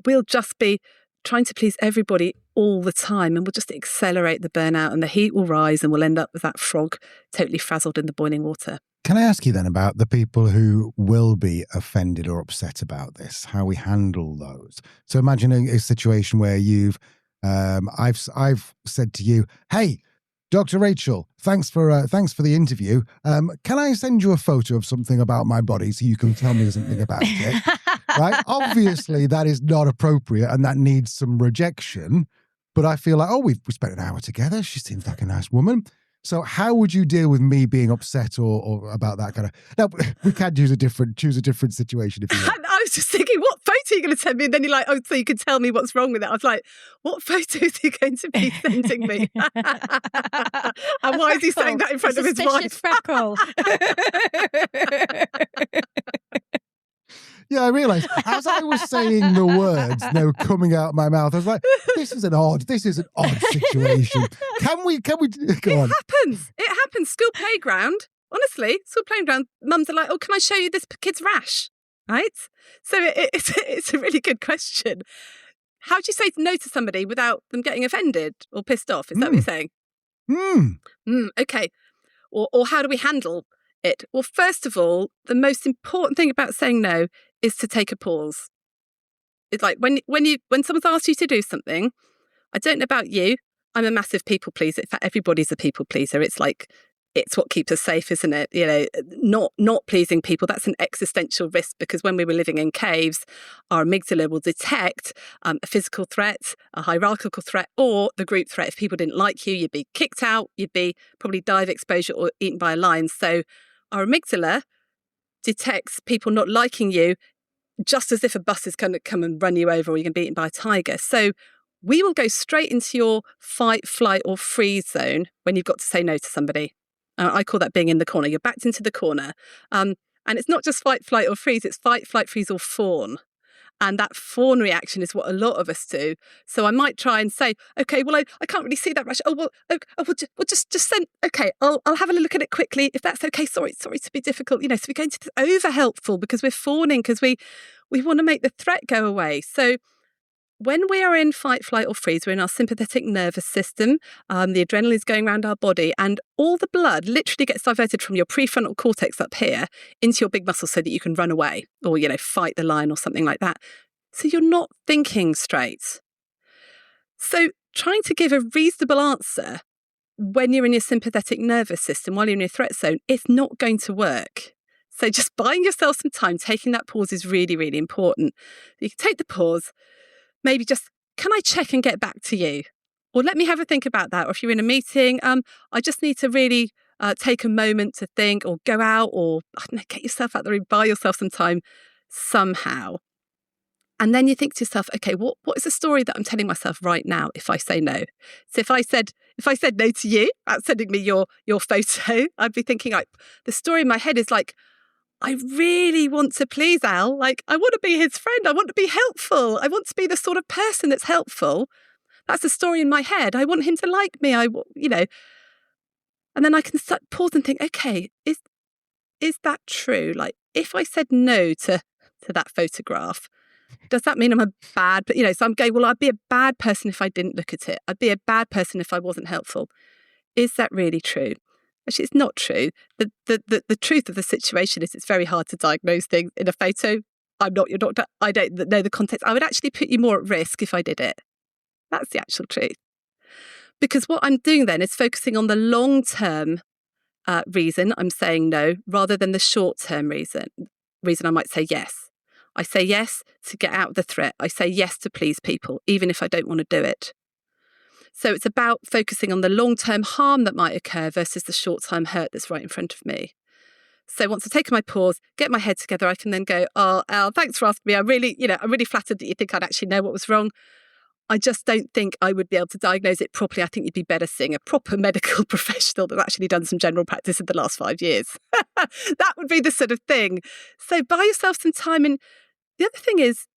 [SPEAKER 3] we'll just be trying to please everybody all the time and we'll just accelerate the burnout and the heat will rise and we'll end up with that frog totally frazzled in the boiling water.
[SPEAKER 1] Can I ask you then about the people who will be offended or upset about this, how we handle those? So imagine a situation where I've said to you, hey, Dr. Rachel, thanks for the interview. Can I send you a photo of something about my body so you can tell me something about it? Right? Obviously, that is not appropriate and that needs some rejection. But I feel like, we spent an hour together. She seems like a nice woman. So how would you deal with me being upset or about that kind of... Now, we can choose a different situation if you want.
[SPEAKER 3] I was just thinking, what photo are you going to send me? And then you're like, so you can tell me what's wrong with it. I was like, what photos are you going to be sending me? And why is he saying that in front of his wife?
[SPEAKER 2] Freckle.
[SPEAKER 1] Yeah, I realised as I was saying the words coming out of my mouth, I was like, this is an odd situation. Can we go on?
[SPEAKER 3] It happens. School playground. Honestly, school playground. Mums are like, oh, can I show you this kid's rash? Right? So it's a really good question. How do you say no to somebody without them getting offended or pissed off? Is that what you're saying? Okay. Or how do we handle it? Well, first of all, the most important thing about saying no is to take a pause. It's like when someone's asked you to do something, I don't know about you, I'm a massive people pleaser. In fact, everybody's a people pleaser. It's like, it's what keeps us safe, isn't it? You know, not pleasing people, that's an existential risk because when we were living in caves, our amygdala will detect a physical threat, a hierarchical threat, or the group threat. If people didn't like you, you'd be kicked out, you'd be probably die of exposure or eaten by a lion. So our amygdala detects people not liking you just as if a bus is going to come and run you over or you're going to be eaten by a tiger. So we will go straight into your fight, flight or freeze zone when you've got to say no to somebody. I call that being in the corner. You're backed into the corner. And it's not just fight, flight or freeze. It's fight, flight, freeze or fawn. And that fawn reaction is what a lot of us do. So I might try and say, okay, well, I can't really see that rash. We'll just send, okay, I'll have a look at it quickly. If that's okay, sorry to be difficult. You know, so we're going to over helpful because we're fawning because we want to make the threat go away. So when we are in fight, flight or freeze, we're in our sympathetic nervous system. The adrenaline is going around our body and all the blood literally gets diverted from your prefrontal cortex up here into your big muscles so that you can run away or, you know, fight the lion or something like that. So you're not thinking straight. So trying to give a reasonable answer when you're in your sympathetic nervous system, while you're in your threat zone, it's not going to work. So just buying yourself some time, taking that pause is really, really important. You can take the pause. Maybe just, can I check and get back to you? Or let me have a think about that. Or if you're in a meeting, I just need to really take a moment to think or go out or I don't know, get yourself out there and buy yourself some time somehow. And then you think to yourself, okay, what is the story that I'm telling myself right now if I say no? So if I said no to you, sending me your photo, I'd be thinking like the story in my head is like, I really want to please Al. Like, I want to be his friend. I want to be helpful. I want to be the sort of person that's helpful. That's a story in my head. I want him to like me. And then I can start pause and think, okay, is that true? Like, if I said no to that photograph, does that mean I'm a bad, so I'm going, well, I'd be a bad person if I didn't look at it. I'd be a bad person if I wasn't helpful. Is that really true? Actually, it's not true. The truth of the situation is it's very hard to diagnose things in a photo. I'm not your doctor. I don't know the context. I would actually put you more at risk if I did it. That's the actual truth. Because what I'm doing then is focusing on the long-term reason I'm saying no, rather than the short-term reason I might say yes. I say yes to get out of the threat. I say yes to please people, even if I don't want to do it. So it's about focusing on the long-term harm that might occur versus the short-term hurt that's right in front of me. So once I've taken my pause, get my head together, I can then go, oh, Al, thanks for asking me. I'm really flattered that you think I'd actually know what was wrong. I just don't think I would be able to diagnose it properly. I think you'd be better seeing a proper medical professional that's actually done some general practice in the last 5 years. That would be the sort of thing. So buy yourself some time. And the other thing is,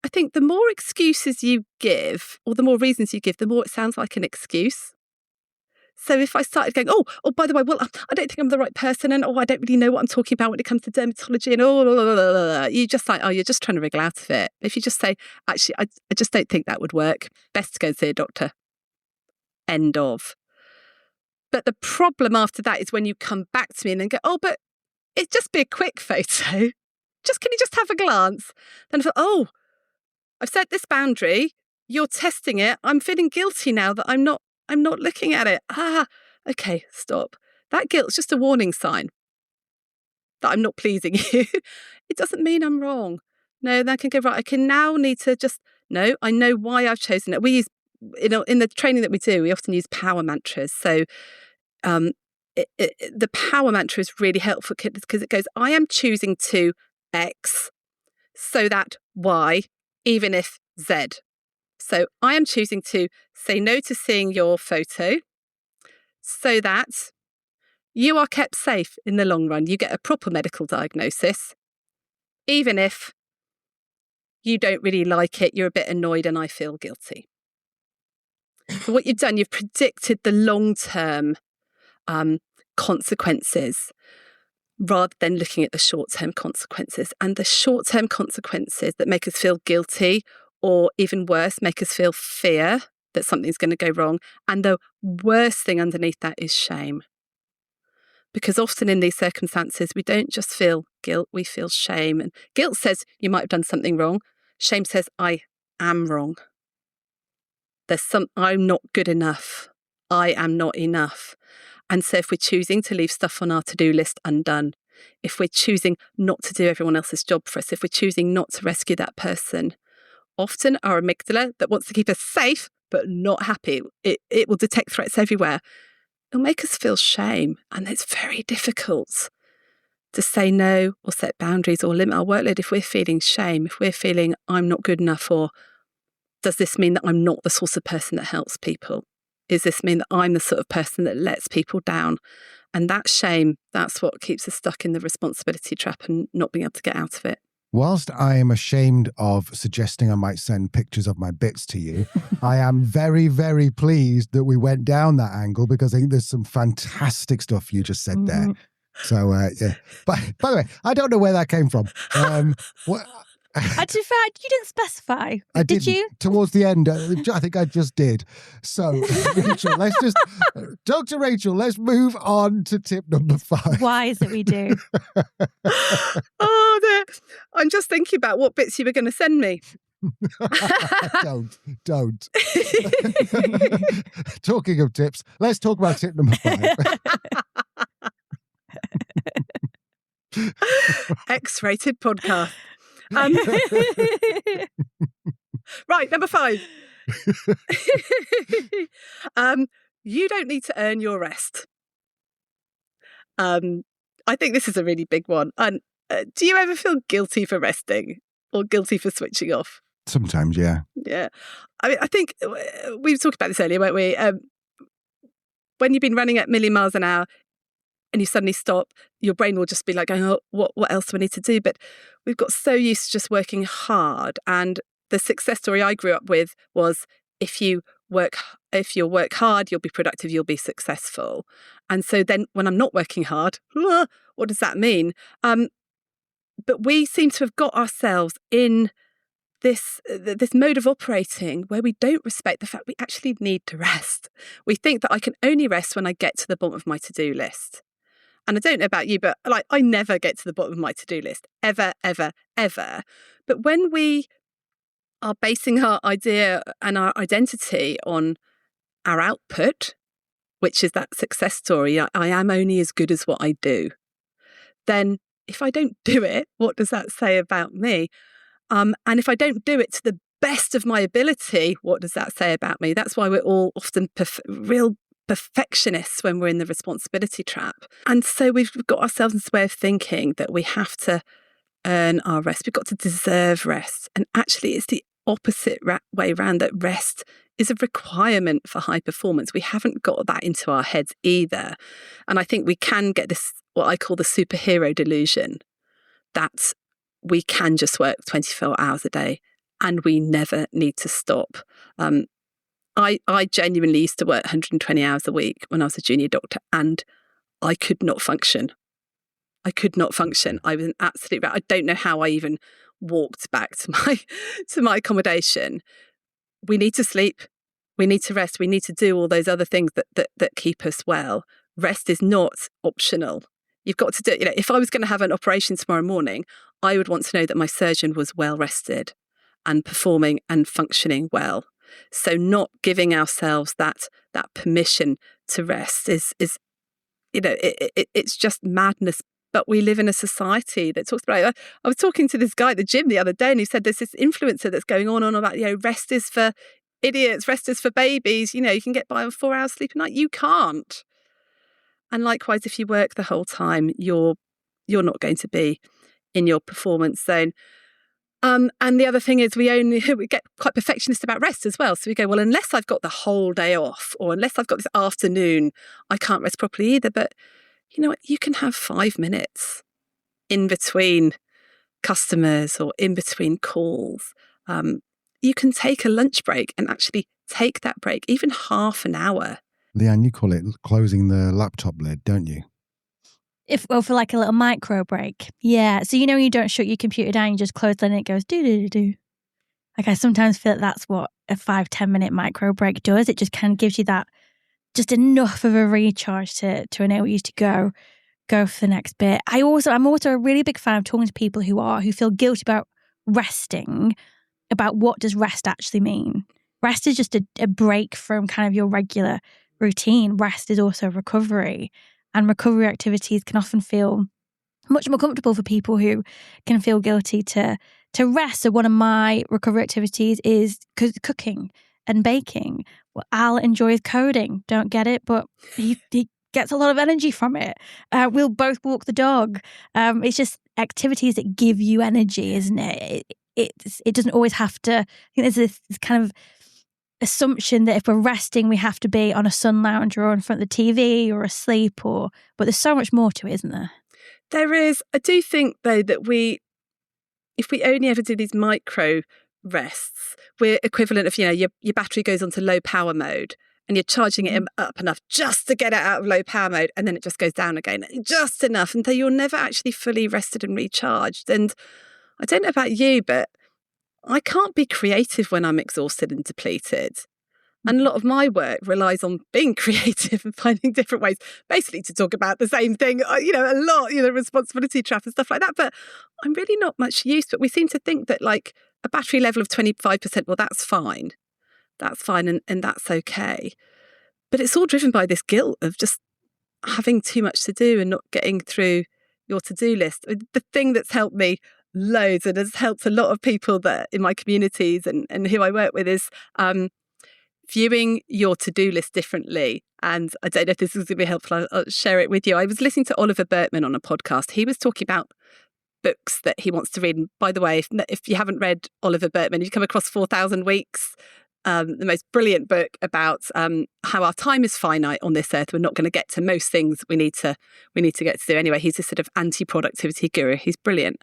[SPEAKER 3] I think the more excuses you give, or the more reasons you give, the more it sounds like an excuse. So if I started going, oh, by the way, well, I don't think I'm the right person, and I don't really know what I'm talking about when it comes to dermatology, and you just like, you're just trying to wriggle out of it. If you just say, actually, I just don't think that would work. Best to go see a doctor. End of. But the problem after that is when you come back to me and then go, oh, but it'd just be a quick photo. Can you just have a glance? Then I thought, I've set this boundary. You're testing it. I'm feeling guilty now that I'm not looking at it. Okay, stop. That guilt's just a warning sign that I'm not pleasing you. It doesn't mean I'm wrong. No, then I can go, right, I can now need to no, I know why I've chosen it. We use, in the training that we do, we often use power mantras. So the power mantra is really helpful because it goes, I am choosing to X so that Y, even if Z. So I am choosing to say no to seeing your photo so that you are kept safe in the long run. You get a proper medical diagnosis, even if you don't really like it, you're a bit annoyed and I feel guilty. So what you've done, you've predicted the long-term consequences rather than looking at the short-term consequences. And the short-term consequences that make us feel guilty, or even worse, make us feel fear that something's going to go wrong. And the worst thing underneath that is shame. Because often in these circumstances, we don't just feel guilt, we feel shame. And guilt says you might have done something wrong. Shame says, I am wrong. I'm not good enough. I am not enough. And so if we're choosing to leave stuff on our to-do list undone, if we're choosing not to do everyone else's job for us, if we're choosing not to rescue that person, often our amygdala that wants to keep us safe but not happy, it will detect threats everywhere. It'll make us feel shame. And it's very difficult to say no or set boundaries or limit our workload if we're feeling shame, if we're feeling I'm not good enough, or does this mean that I'm not the sort of person that helps people? Does this mean that I'm the sort of person that lets people down? And that shame, that's what keeps us stuck in the responsibility trap and not being able to get out of it.
[SPEAKER 1] Whilst I am ashamed of suggesting I might send pictures of my bits to you, I am very, very pleased that we went down that angle, because I think there's some fantastic stuff you just said there. So, yeah. But by the way, I don't know where that came from.
[SPEAKER 2] To be fair, you didn't specify. Did you?
[SPEAKER 1] Towards the end, I think I just did. So, Rachel, Dr. Rachel, let's move on to tip number 5.
[SPEAKER 2] Why is it we do?
[SPEAKER 3] I'm just thinking about what bits you were going to send me.
[SPEAKER 1] Don't. Talking of tips, let's talk about tip number 5.
[SPEAKER 3] X-rated podcast. Right, number 5. You don't need to earn your rest. I think this is a really big one. And do you ever feel guilty for resting or guilty for switching off?
[SPEAKER 1] Sometimes, yeah.
[SPEAKER 3] Yeah. I mean, I think we were talking about this earlier, weren't we? When you've been running at a million miles an hour, and you suddenly stop, your brain will just be like going, oh, what else do I need to do? But we've got so used to just working hard. And the success story I grew up with was if you work hard, you'll be productive, you'll be successful. And so then when I'm not working hard, what does that mean? But we seem to have got ourselves in this mode of operating where we don't respect the fact we actually need to rest. We think that I can only rest when I get to the bottom of my to-do list. And I don't know about you, but like I never get to the bottom of my to-do list, ever, ever, ever. But when we are basing our idea and our identity on our output, which is that success story, I am only as good as what I do, then if I don't do it, what does that say about me? And if I don't do it to the best of my ability, what does that say about me? That's why we're all often real perfectionists when we're in the responsibility trap. And so we've got ourselves in this way of thinking that we have to earn our rest. We've got to deserve rest. And actually, it's the opposite way around, that rest is a requirement for high performance. We haven't got that into our heads either. And I think we can get this, what I call the superhero delusion, that we can just work 24 hours a day and we never need to stop. I genuinely used to work 120 hours a week when I was a junior doctor, and I could not function. I was an absolute I don't know how I even walked back to my accommodation. We need to sleep. We need to rest. We need to do all those other things that keep us well. Rest is not optional. You've got to do it. If I was going to have an operation tomorrow morning, I would want to know that my surgeon was well rested and performing and functioning well. So not giving ourselves that permission to rest is it's just madness. But we live in a society that talks about it. I was talking to this guy at the gym the other day, and he said there's this influencer that's going on about, rest is for idiots, rest is for babies. You can get by on 4 hours sleep a night. You can't. And likewise, if you work the whole time, you're not going to be in your performance zone. And the other thing is we get quite perfectionist about rest as well. So we go, well, unless I've got the whole day off, or unless I've got this afternoon, I can't rest properly either. But you know what? You can have 5 minutes in between customers or in between calls. You can take a lunch break and actually take that break, even half an hour.
[SPEAKER 1] Leanne, you call it closing the laptop lid, don't you?
[SPEAKER 2] For like a little micro break. Yeah. So when you don't shut your computer down, you just close it and it goes do. Like I sometimes feel that's what a 5-10 minute micro break does. It just kind of gives you that just enough of a recharge to enable you to go for the next bit. I'm also a really big fan of talking to people who feel guilty about resting, about what does rest actually mean. Rest is just a break from kind of your regular routine. Rest is also recovery, and recovery activities can often feel much more comfortable for people who can feel guilty to rest. So one of my recovery activities is cooking and baking. Well, Al enjoys coding. Don't get it, but he gets a lot of energy from it. We'll both walk the dog. It's just activities that give you energy, isn't it? It doesn't always have to. I think there's this kind of assumption that if we're resting, we have to be on a sun lounger or in front of the TV or asleep, but there's so much more to it, isn't there?
[SPEAKER 3] There is. I do think though that if we only ever do these micro rests, we're equivalent of, your battery goes onto low power mode and you're charging it up enough just to get it out of low power mode, and then it just goes down again, just enough, and so you're never actually fully rested and recharged. And I don't know about you, but I can't be creative when I'm exhausted and depleted. And a lot of my work relies on being creative and finding different ways, basically to talk about the same thing, a lot, responsibility trap and stuff like that. But I'm really not much use. But we seem to think that like a battery level of 25%, well, that's fine. That's fine and that's okay. But it's all driven by this guilt of just having too much to do and not getting through your to-do list. The thing that's helped me loads and has helped a lot of people that in my communities and who I work with is viewing your to-do list differently. And I don't know if this is going to be helpful. I'll share it with you. I was listening to Oliver Burkeman on a podcast. He was talking about books that he wants to read. And by the way, if you haven't read Oliver Burkeman, you've come across 4,000 Weeks. the most brilliant book about how our time is finite on this earth. We're not going to get to most things we need to get to do anyway. He's a sort of anti-productivity guru. He's brilliant.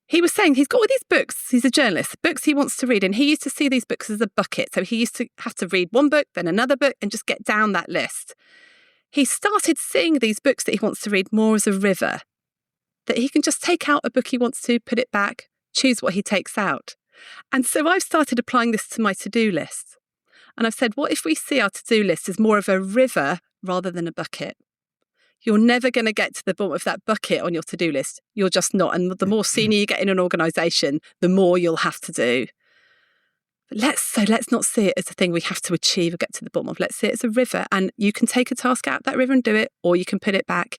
[SPEAKER 3] He was saying he's got all these books. He's a journalist, books he wants to read. And he used to see these books as a bucket. So he used to have to read one book, then another book, and just get down that list. He started seeing these books that he wants to read more as a river, that he can just take out a book he wants to, put it back, choose what he takes out. And so I've started applying this to my to-do list. And I've said, what if we see our to-do list as more of a river rather than a bucket? You're never going to get to the bottom of that bucket on your to-do list. You're just not. And the more senior you get in an organisation, the more you'll have to do. But let's not see it as a thing we have to achieve or get to the bottom of. Let's see it as a river. And you can take a task out of that river and do it, or you can put it back.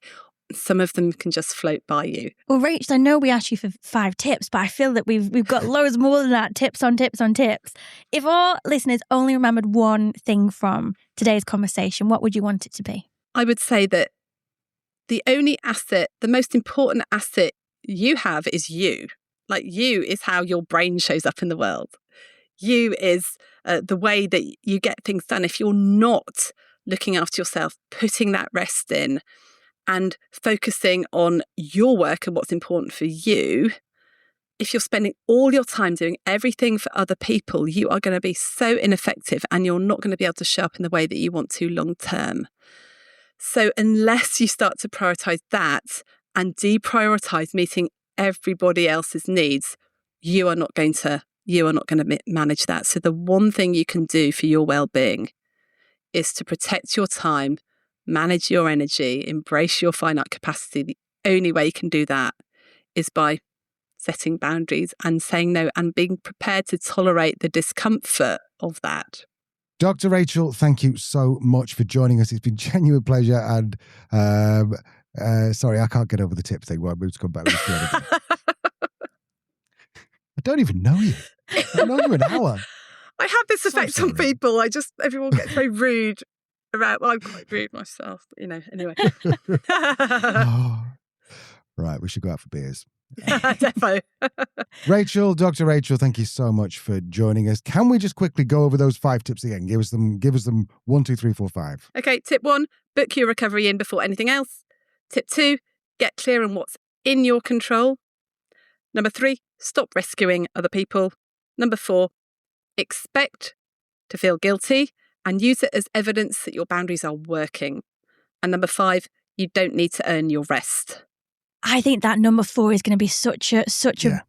[SPEAKER 3] Some of them can just float by you.
[SPEAKER 2] Well, Rach, I know we asked you for 5 tips, but I feel that we've got loads more than that. Tips on tips on tips. If our listeners only remembered one thing from today's conversation, what would you want it to be?
[SPEAKER 3] I would say that the only asset, the most important asset you have is you. Like, you is how your brain shows up in the world. You is the way that you get things done. If you're not looking after yourself, putting that rest in and focusing on your work and what's important for you, if you're spending all your time doing everything for other people, you are going to be so ineffective and you're not going to be able to show up in the way that you want to long term. So unless you start to prioritize that and deprioritize meeting everybody else's needs, you are not going to manage that. So the one thing you can do for your well-being is to protect your time, manage your energy, embrace your finite capacity. The only way you can do that is by setting boundaries and saying no and being prepared to tolerate the discomfort of that.
[SPEAKER 1] Dr. Rachel, thank you so much for joining us. It's been a genuine pleasure. And sorry, I can't get over the tip thing. We'll just come back. I don't even know you. I've known you an hour.
[SPEAKER 3] I have this effect on people. Everyone gets very rude around. Well, I'm quite rude myself, but, anyway.
[SPEAKER 1] Oh, right, we should go out for beers.
[SPEAKER 3] Defo.
[SPEAKER 1] Rachel, Dr. Rachel, thank you so much for joining us. Can we just quickly go over those 5 tips again? Give us them 1, 2, 3, 4, 5.
[SPEAKER 3] Okay, tip 1, book your recovery in before anything else. Tip 2, get clear on what's in your control. Number 3, stop rescuing other people. Number 4, expect to feel guilty and use it as evidence that your boundaries are working. And number 5, you don't need to earn your rest.
[SPEAKER 2] I think that number 4 is going to be such a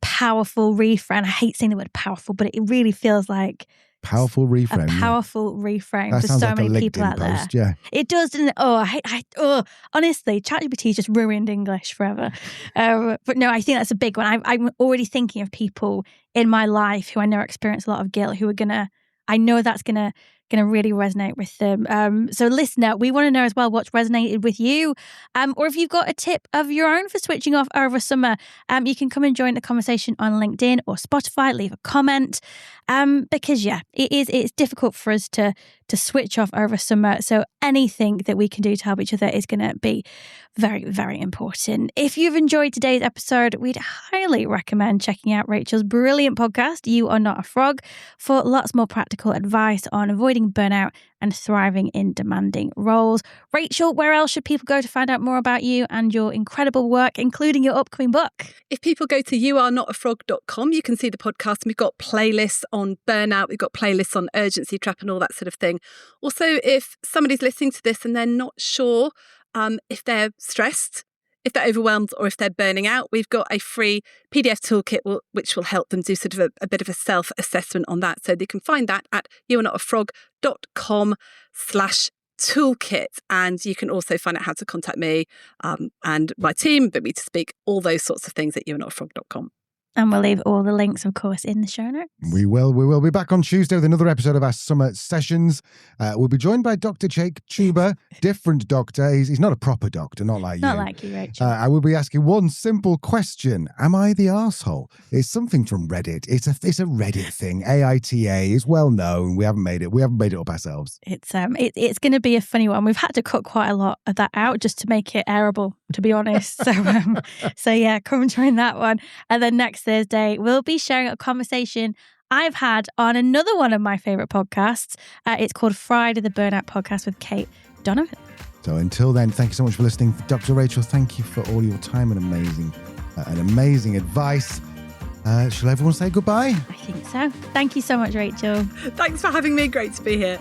[SPEAKER 2] powerful reframe. I hate saying the word powerful, but it really feels like
[SPEAKER 1] powerful reframe.
[SPEAKER 2] A powerful reframe
[SPEAKER 1] that
[SPEAKER 2] for so
[SPEAKER 1] like
[SPEAKER 2] many people out
[SPEAKER 1] post,
[SPEAKER 2] there.
[SPEAKER 1] Yeah.
[SPEAKER 2] It does, doesn't it? Honestly, ChatGPT just ruined English forever. But no, I think that's a big one. I'm already thinking of people in my life who I know experience a lot of guilt, who are I know that's gonna really resonate with them. So listener, we want to know as well what's resonated with you. Or if you've got a tip of your own for switching off over summer, you can come and join the conversation on LinkedIn or Spotify, leave a comment. Because it's difficult for us to switch off over summer. So anything that we can do to help each other is going to be very, very important. If you've enjoyed today's episode, we'd highly recommend checking out Rachel's brilliant podcast, You Are Not a Frog, for lots more practical advice on avoiding burnout and thriving in demanding roles. Rachel, where else should people go to find out more about you and your incredible work, including your upcoming book?
[SPEAKER 3] If people go to youarenotafrog.com, you can see the podcast. We've got playlists on burnout. We've got playlists on urgency trap and all that sort of thing. Also, if somebody's listening to this and they're not sure if they're stressed, if they're overwhelmed, or if they're burning out, we've got a free PDF toolkit which will help them do sort of a bit of a self-assessment on that. So they can find that at youarenotafrog.com/toolkit. And you can also find out how to contact me and my team, book me to speak, all those sorts of things at youarenotafrog.com.
[SPEAKER 2] And we'll leave all the links, of course, in the show notes.
[SPEAKER 1] We will be back on Tuesday with another episode of our summer sessions. We'll be joined by Dr. Jake Chuba, different doctor. He's not a proper doctor, not like you.
[SPEAKER 2] Not like you, Rachel.
[SPEAKER 1] I will be asking one simple question. Am I the arsehole? It's something from Reddit. It's a Reddit thing. AITA is well known. We haven't made it up ourselves.
[SPEAKER 2] It's going to be a funny one. We've had to cut quite a lot of that out just to make it airable, to be honest. So yeah, come and join that one. And then next Thursday, we'll be sharing a conversation I've had on another one of my favourite podcasts. It's called Friday, the Burnout Podcast with Kate Donovan.
[SPEAKER 1] So until then, thank you so much for listening. Dr. Rachel, thank you for all your time and amazing advice. Shall everyone say goodbye?
[SPEAKER 2] I think so. Thank you so much, Rachel.
[SPEAKER 3] Thanks for having me. Great to be here.